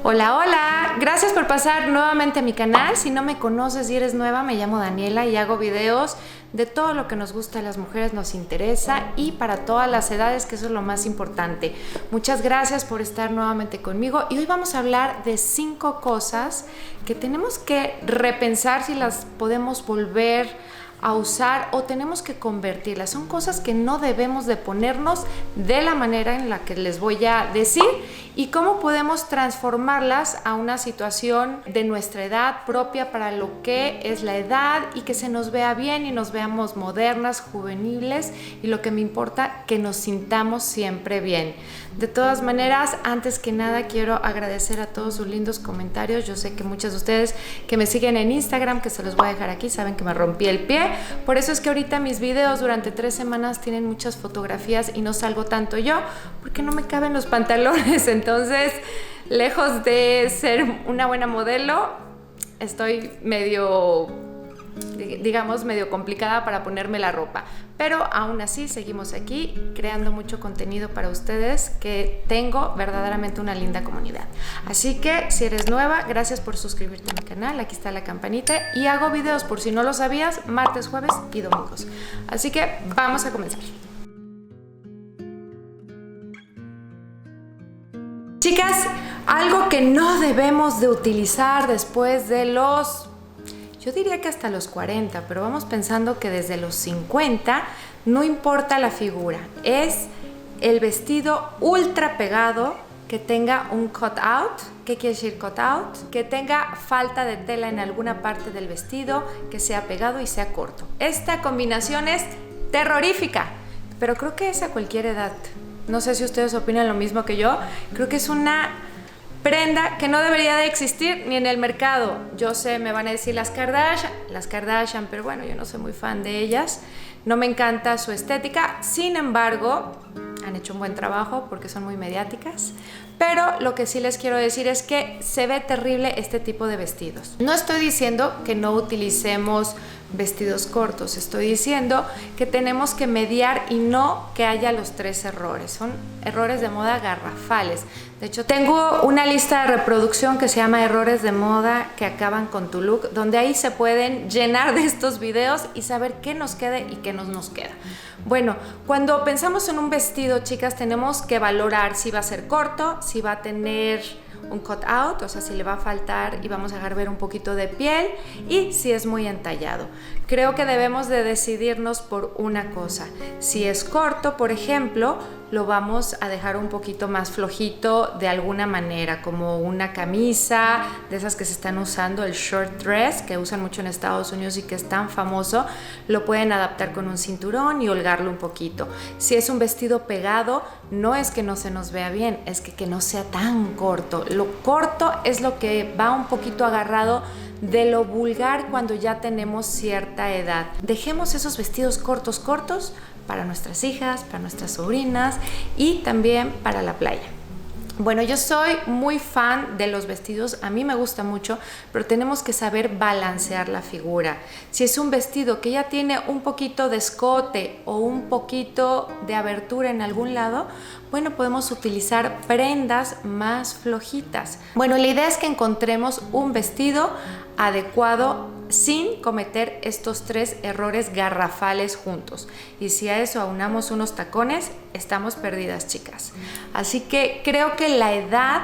Hola, hola, gracias por pasar nuevamente a mi canal. Si no me conoces y eres nueva, me llamo Daniela y hago videos de todo lo que nos gusta a las mujeres, nos interesa y para todas las edades, que eso es lo más importante. Muchas gracias por estar nuevamente conmigo y hoy vamos a hablar de 5 cosas que tenemos que repensar si las podemos volver a usar o tenemos que convertirlas. Son cosas que no debemos de ponernos de la manera en la que les voy a decir y cómo podemos transformarlas a una situación de nuestra edad propia para lo que es la edad y que se nos vea bien y nos veamos modernas, juveniles y lo que me importa, que nos sintamos siempre bien. De todas maneras, antes que nada quiero agradecer a todos sus lindos comentarios. Yo sé que muchos de ustedes que me siguen en Instagram, que se los voy a dejar aquí, saben que me rompí el pie. Por eso es que ahorita mis videos durante 3 semanas tienen muchas fotografías y no salgo tanto yo, porque no me caben los pantalones. Entonces, lejos de ser una buena modelo, estoy medio complicada para ponerme la ropa, pero aún así seguimos aquí creando mucho contenido para ustedes, que tengo verdaderamente una linda comunidad. Así que si eres nueva, gracias por suscribirte a mi canal, aquí está la campanita y hago videos, por si no lo sabías, martes, jueves y domingos. Así que vamos a comenzar. Chicas, algo que no debemos de utilizar después de los, yo diría que hasta los 40, pero vamos pensando que desde los 50, no importa la figura, es el vestido ultra pegado que tenga un cut out. ¿Qué quiere decir cut out? Que tenga falta de tela en alguna parte del vestido, que sea pegado y sea corto. Esta combinación es terrorífica, pero creo que es a cualquier edad. No sé si ustedes opinan lo mismo que yo. Creo que es una prenda que no debería de existir ni en el mercado. Yo sé, me van a decir las Kardashian, pero bueno, yo no soy muy fan de ellas. No me encanta su estética. Sin embargo, han hecho un buen trabajo porque son muy mediáticas. Pero lo que sí les quiero decir es que se ve terrible este tipo de vestidos. No estoy diciendo que no utilicemos vestidos cortos, estoy diciendo que tenemos que mediar y no que haya los 3 errores. Son errores de moda garrafales. De hecho, tengo una lista de reproducción que se llama Errores de moda que acaban con tu look, donde ahí se pueden llenar de estos videos y saber qué nos queda y qué no nos queda. Bueno, cuando pensamos en un vestido, chicas, tenemos que valorar si va a ser corto, si va a tener un cut out, o sea, si le va a faltar y vamos a dejar ver un poquito de piel, y si es muy entallado. Creo que debemos de decidirnos por una cosa. Si es corto, por ejemplo, lo vamos a dejar un poquito más flojito de alguna manera, como una camisa de esas que se están usando, el short dress, que usan mucho en Estados Unidos y que es tan famoso. Lo pueden adaptar con un cinturón y holgarlo un poquito. Si es un vestido pegado, no es que no se nos vea bien, es que no sea tan corto. Lo corto es lo que va un poquito agarrado de lo vulgar cuando ya tenemos cierta edad. Dejemos esos vestidos cortos para nuestras hijas, para nuestras sobrinas y también para la playa. Bueno, yo soy muy fan de los vestidos, a mí me gusta mucho, pero tenemos que saber balancear la figura. Si es un vestido que ya tiene un poquito de escote o un poquito de abertura en algún lado, bueno, podemos utilizar prendas más flojitas. Bueno, la idea es que encontremos un vestido adecuado sin cometer estos 3 errores garrafales juntos. Y si a eso aunamos unos tacones, estamos perdidas, chicas. Así que creo que la edad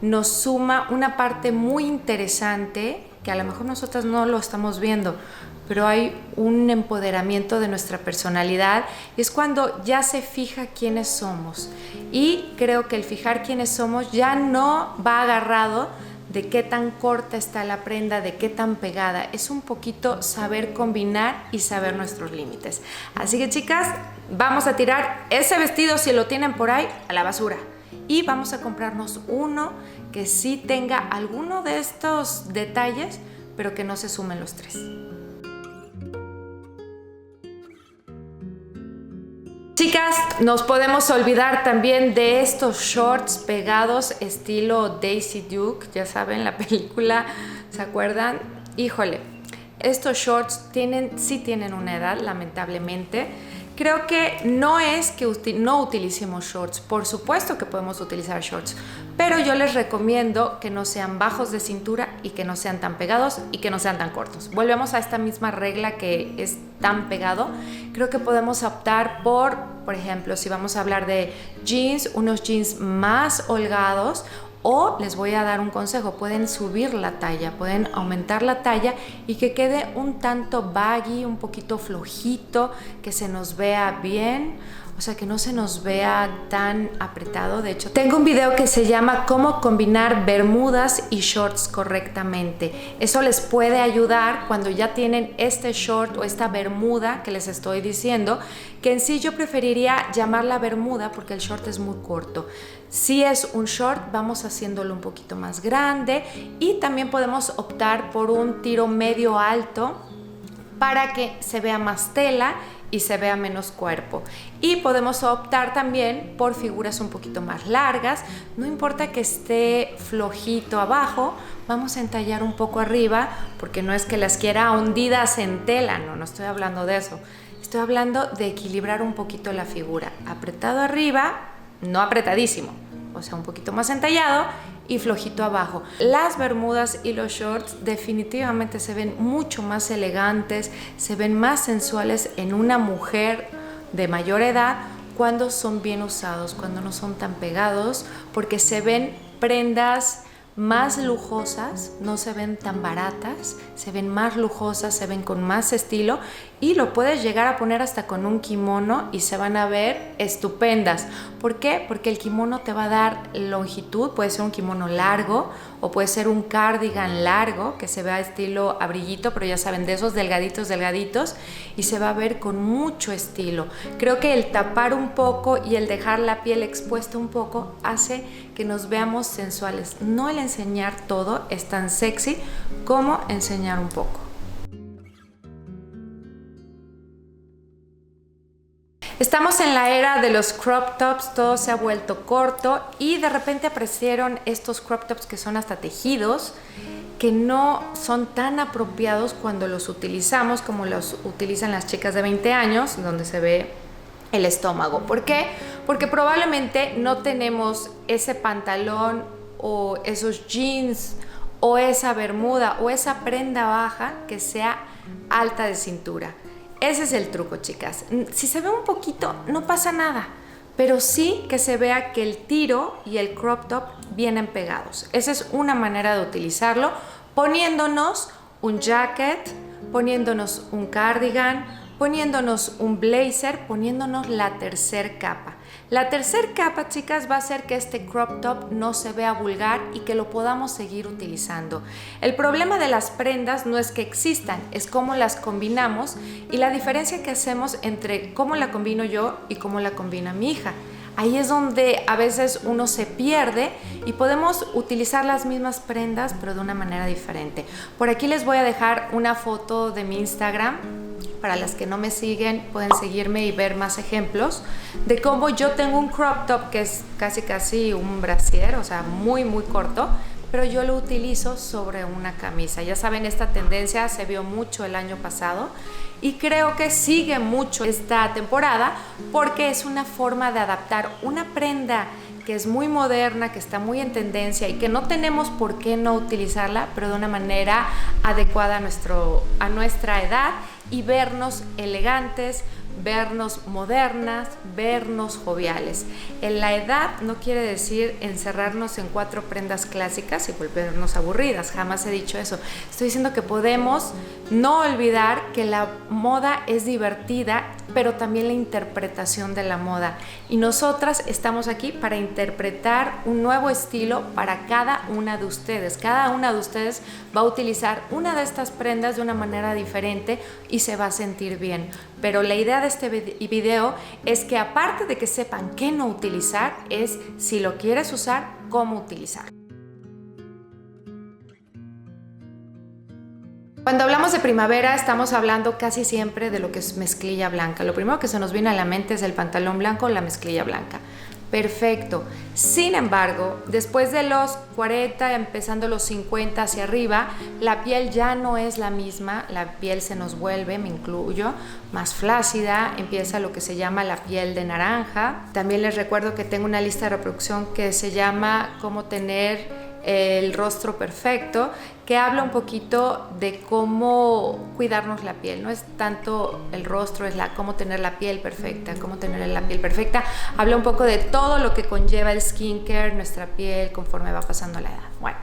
nos suma una parte muy interesante que a lo mejor nosotras no lo estamos viendo, pero hay un empoderamiento de nuestra personalidad y es cuando ya se fija quiénes somos. Y creo que el fijar quiénes somos ya no va agarrado de qué tan corta está la prenda, de qué tan pegada. Es un poquito saber combinar y saber nuestros límites. Así que, chicas, vamos a tirar ese vestido, si lo tienen por ahí, a la basura. Y vamos a comprarnos uno que sí tenga alguno de estos detalles, pero que no se sumen los 3. Chicas, nos podemos olvidar también de estos shorts pegados estilo Daisy Duke, ya saben, la película, ¿se acuerdan? Híjole, estos shorts sí tienen una edad, lamentablemente. Creo que no es que no utilicemos shorts, por supuesto que podemos utilizar shorts, pero yo les recomiendo que no sean bajos de cintura y que no sean tan pegados y que no sean tan cortos. Volvemos a esta misma regla que es tan pegado. Creo que podemos optar por ejemplo, si vamos a hablar de jeans, unos jeans más holgados. O les voy a dar un consejo, pueden subir la talla, pueden aumentar la talla y que quede un tanto baggy, un poquito flojito, que se nos vea bien, o sea, que no se nos vea tan apretado. De hecho, tengo un video que se llama cómo combinar bermudas y shorts correctamente. Eso les puede ayudar cuando ya tienen este short o esta bermuda que les estoy diciendo, que en sí yo preferiría llamarla bermuda porque el short es muy corto. Si es un short, vamos haciéndolo un poquito más grande y también podemos optar por un tiro medio alto para que se vea más tela y se vea menos cuerpo. Y podemos optar también por figuras un poquito más largas. No importa que esté flojito abajo, vamos a entallar un poco arriba, porque no es que las quiera hundidas en tela, no estoy hablando de eso. Estoy hablando de equilibrar un poquito la figura. Apretado arriba, no apretadísimo, o sea, un poquito más entallado y flojito abajo. Las bermudas y los shorts definitivamente se ven mucho más elegantes, se ven más sensuales en una mujer de mayor edad cuando son bien usados, cuando no son tan pegados, porque se ven prendas más lujosas, no se ven tan baratas, se ven más lujosas, se ven con más estilo y lo puedes llegar a poner hasta con un kimono y se van a ver estupendas. ¿Por qué? Porque el kimono te va a dar longitud, puede ser un kimono largo o puede ser un cardigan largo que se vea estilo abriguito, pero ya saben, de esos delgaditos y se va a ver con mucho estilo. Creo que el tapar un poco y el dejar la piel expuesta un poco hace que nos veamos sensuales. No el enseñar todo es tan sexy como enseñar un poco. Estamos en la era de los crop tops, todo se ha vuelto corto y de repente aparecieron estos crop tops que son hasta tejidos, que no son tan apropiados cuando los utilizamos como los utilizan las chicas de 20 años, donde se ve el estómago. ¿Por qué? Porque probablemente no tenemos ese pantalón o esos jeans o esa bermuda o esa prenda baja que sea alta de cintura. Ese es el truco, chicas. Si se ve un poquito, no pasa nada, pero sí que se vea que el tiro y el crop top vienen pegados. Esa es una manera de utilizarlo, poniéndonos un jacket, poniéndonos un cardigan, poniéndonos un blazer, poniéndonos la tercer capa. La tercer capa, chicas, va a hacer que este crop top no se vea vulgar y que lo podamos seguir utilizando. El problema de las prendas no es que existan, es cómo las combinamos y la diferencia que hacemos entre cómo la combino yo y cómo la combina mi hija. Ahí es donde a veces uno se pierde y podemos utilizar las mismas prendas pero de una manera diferente. Por aquí les voy a dejar una foto de mi Instagram. Para las que no me siguen, pueden seguirme y ver más ejemplos de cómo yo tengo un crop top que es casi un brasier, o sea, muy corto, pero yo lo utilizo sobre una camisa. Ya saben, esta tendencia se vio mucho el año pasado y creo que sigue mucho esta temporada porque es una forma de adaptar una prenda que es muy moderna, que está muy en tendencia y que no tenemos por qué no utilizarla, pero de una manera adecuada a nuestra edad y vernos elegantes, vernos modernas, vernos joviales. En la edad no quiere decir encerrarnos en 4 prendas clásicas y volvernos aburridas, jamás he dicho eso. Estoy diciendo que podemos no olvidar que la moda es divertida, pero también la interpretación de la moda. Y nosotras estamos aquí para interpretar un nuevo estilo para cada una de ustedes. Cada una de ustedes va a utilizar una de estas prendas de una manera diferente y se va a sentir bien. Pero la idea de este video es que aparte de que sepan qué no utilizar, es si lo quieres usar, cómo utilizar. Cuando hablamos de primavera estamos hablando casi siempre de lo que es mezclilla blanca. Lo primero que se nos viene a la mente es el pantalón blanco o la mezclilla blanca. perfecto. Sin embargo, después de los 40, empezando los 50 hacia arriba, la piel ya no es la misma, la piel se nos vuelve, me incluyo, más flácida, empieza lo que se llama la piel de naranja. También les recuerdo que tengo una lista de reproducción que se llama Cómo tener el rostro perfecto, que habla un poquito de cómo cuidarnos la piel. No es tanto el rostro, es cómo tener la piel perfecta, cómo tener la piel perfecta. Habla un poco de todo lo que conlleva el skincare, nuestra piel conforme va pasando la edad. Bueno,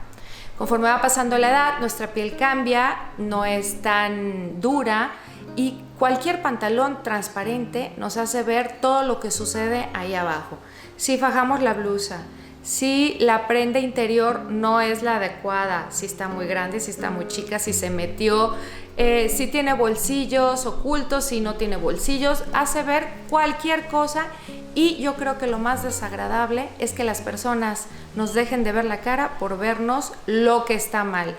conforme va pasando la edad, nuestra piel cambia, no es tan dura y cualquier pantalón transparente nos hace ver todo lo que sucede ahí abajo. Si fajamos la blusa, si la prenda interior no es la adecuada, si está muy grande, si está muy chica, si se metió, si tiene bolsillos ocultos, si no tiene bolsillos, hace ver cualquier cosa. Y yo creo que lo más desagradable es que las personas nos dejen de ver la cara por vernos lo que está mal.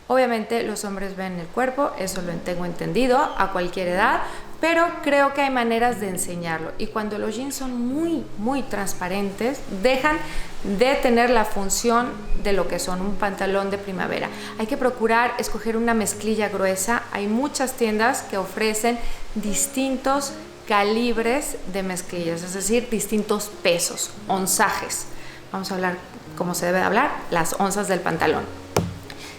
Obviamente los hombres ven el cuerpo, eso lo tengo entendido, a cualquier edad, pero creo que hay maneras de enseñarlo. Y cuando los jeans son muy transparentes, dejan de tener la función de lo que son un pantalón de primavera. Hay que procurar escoger una mezclilla gruesa. Hay muchas tiendas que ofrecen distintos calibres de mezclillas, es decir, distintos pesos, onzajes. Vamos a hablar como se debe hablar, las onzas del pantalón.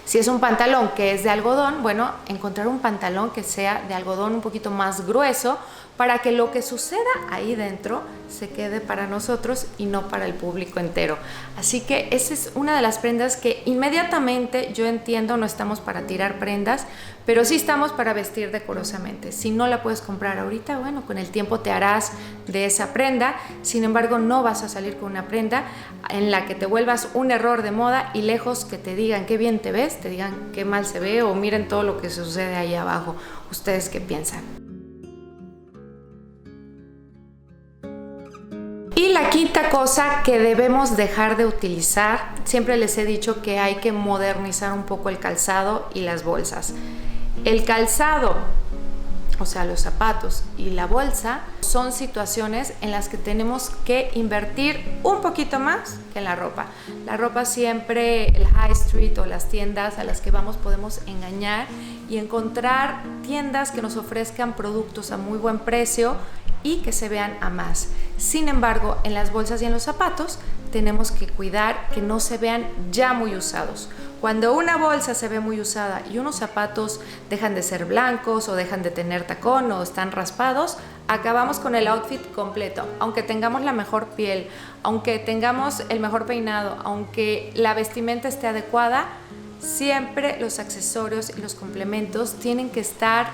Si es un pantalón que es de algodón, bueno, encontrar un pantalón que sea de algodón un poquito más grueso para que lo que suceda ahí dentro se quede para nosotros y no para el público entero. Así que esa es una de las prendas que inmediatamente yo entiendo, no estamos para tirar prendas, pero sí estamos para vestir decorosamente. Si no la puedes comprar ahorita, bueno, con el tiempo te harás de esa prenda. Sin embargo, no vas a salir con una prenda en la que te vuelvas un error de moda y lejos que te digan qué bien te ves, te digan qué mal se ve o miren todo lo que sucede ahí abajo. ¿Ustedes qué piensan? Y la quinta cosa que debemos dejar de utilizar, siempre les he dicho que hay que modernizar un poco el calzado y las bolsas. El calzado, o sea, los zapatos y la bolsa, son situaciones en las que tenemos que invertir un poquito más que en la ropa. La ropa siempre, el high street o las tiendas a las que vamos podemos engañar y encontrar tiendas que nos ofrezcan productos a muy buen precio y que se vean a más. Sin embargo, en las bolsas y en los zapatos tenemos que cuidar que no se vean ya muy usados. Cuando una bolsa se ve muy usada y unos zapatos dejan de ser blancos o dejan de tener tacón o están raspados, acabamos con el outfit completo. Aunque tengamos la mejor piel, aunque tengamos el mejor peinado, aunque la vestimenta esté adecuada, siempre los accesorios y los complementos tienen que estar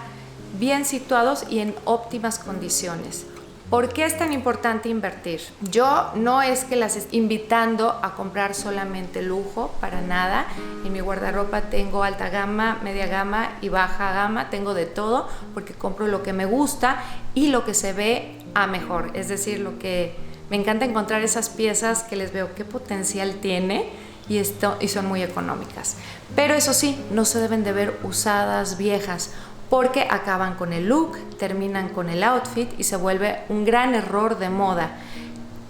bien situados y en óptimas condiciones. ¿Por qué es tan importante invertir? Yo no es que las esté invitando a comprar solamente lujo, para nada. En mi guardarropa tengo alta gama, media gama y baja gama, tengo de todo porque compro lo que me gusta y lo que se ve a mejor. Es decir, lo que me encanta encontrar esas piezas que les veo qué potencial tiene y son muy económicas. Pero eso sí, no se deben de ver usadas, viejas, porque acaban con el look, terminan con el outfit y se vuelve un gran error de moda.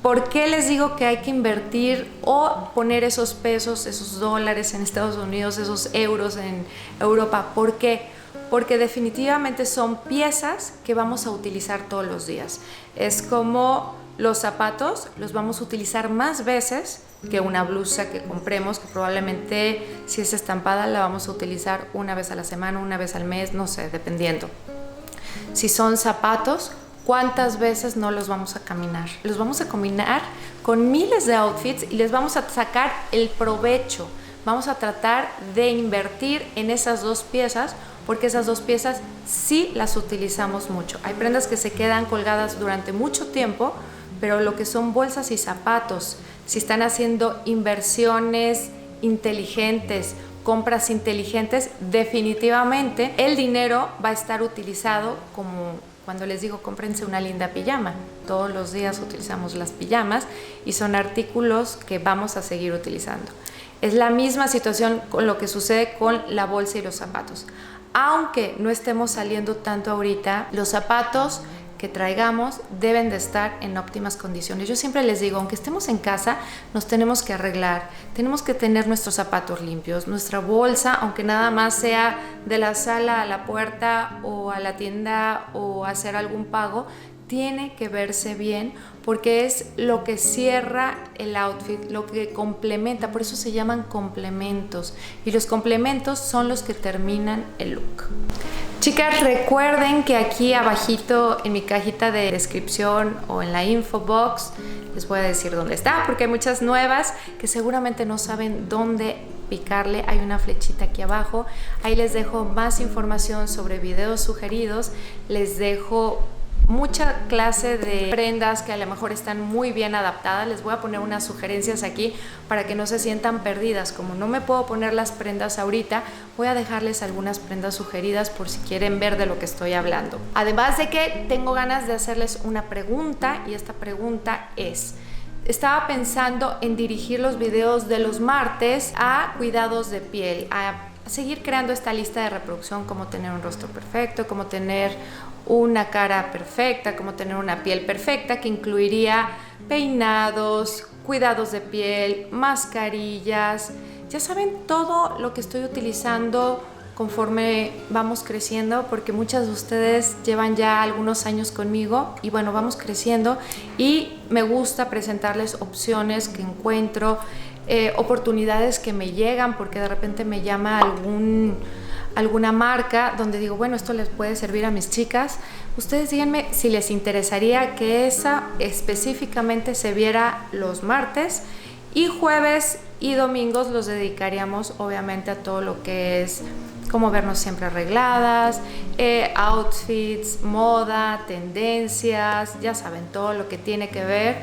¿Por qué les digo que hay que invertir o poner esos pesos, esos dólares en Estados Unidos, esos euros en Europa? ¿Por qué? Porque definitivamente son piezas que vamos a utilizar todos los días. Es como los zapatos, los vamos a utilizar más veces que una blusa que compremos, que probablemente si es estampada la vamos a utilizar una vez a la semana, una vez al mes, no sé, dependiendo. Si son zapatos, ¿cuántas veces no los vamos a caminar? Los vamos a combinar con miles de outfits y les vamos a sacar el provecho. Vamos a tratar de invertir en esas dos piezas porque esas dos piezas sí las utilizamos mucho. Hay prendas que se quedan colgadas durante mucho tiempo, pero lo que son bolsas y zapatos, si están haciendo inversiones inteligentes, compras inteligentes, definitivamente el dinero va a estar utilizado como cuando les digo cómprense una linda pijama. Todos los días utilizamos las pijamas y son artículos que vamos a seguir utilizando. Es la misma situación con lo que sucede con la bolsa y los zapatos. Aunque no estemos saliendo tanto ahorita, los zapatos que traigamos deben de estar en óptimas condiciones. Yo siempre les digo, aunque estemos en casa, nos tenemos que arreglar, tenemos que tener nuestros zapatos limpios, nuestra bolsa, aunque nada más sea de la sala a la puerta o a la tienda o hacer algún pago, tiene que verse bien porque es lo que cierra el outfit, lo que complementa, por eso se llaman complementos y los complementos son los que terminan el look. Chicas, recuerden que aquí abajito en mi cajita de descripción o en la info box les voy a decir dónde está porque hay muchas nuevas que seguramente no saben dónde picarle. Hay una flechita aquí abajo, ahí les dejo más información sobre videos sugeridos, les dejo mucha clase de prendas que a lo mejor están muy bien adaptadas. Les voy a poner unas sugerencias aquí para que no se sientan perdidas. Como no me puedo poner las prendas ahorita, voy a dejarles algunas prendas sugeridas por si quieren ver de lo que estoy hablando. Además de que tengo ganas de hacerles una pregunta y esta pregunta es: estaba pensando en dirigir los videos de los martes a cuidados de piel, a seguir creando esta lista de reproducción, cómo tener un rostro perfecto, cómo tener una cara perfecta, cómo tener una piel perfecta, que incluiría peinados, cuidados de piel, mascarillas, ya saben, todo lo que estoy utilizando conforme vamos creciendo, porque muchas de ustedes llevan ya algunos años conmigo y bueno, vamos creciendo y me gusta presentarles opciones que encuentro, oportunidades que me llegan porque de repente me llama alguna marca donde digo, bueno, esto les puede servir a mis chicas. Ustedes díganme si les interesaría que esa específicamente se viera los martes, y jueves y domingos los dedicaríamos obviamente a todo lo que es cómo vernos siempre arregladas, outfits, moda, tendencias, ya saben, todo lo que tiene que ver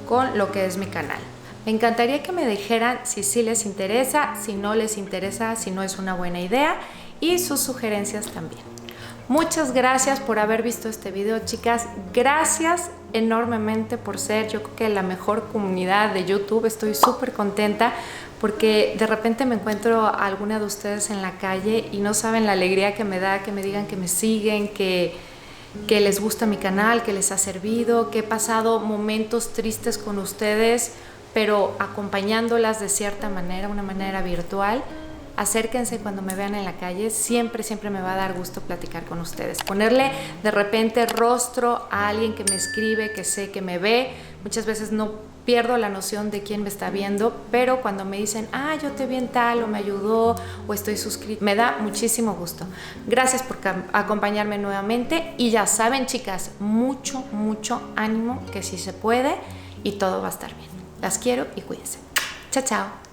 con lo que es mi canal. Me encantaría que me dijeran si sí les interesa, si no les interesa, si no es una buena idea, y sus sugerencias también. Muchas gracias por haber visto este video, chicas. Gracias enormemente por ser, yo creo que la mejor comunidad de YouTube. Estoy súper contenta porque de repente me encuentro a alguna de ustedes en la calle y no saben la alegría que me da que me digan que me siguen, que les gusta mi canal, que les ha servido, que he pasado momentos tristes con ustedes, pero acompañándolas de cierta manera, una manera virtual. Acérquense cuando me vean en la calle, siempre me va a dar gusto platicar con ustedes. Ponerle de repente rostro a alguien que me escribe, que sé que me ve. Muchas veces no pierdo la noción de quién me está viendo, pero cuando me dicen, yo te vi en tal, o me ayudó, o estoy suscrito, me da muchísimo gusto. Gracias por acompañarme nuevamente y ya saben, chicas, mucho ánimo, que sí se puede y todo va a estar bien. Las quiero y cuídense. Chao, chao.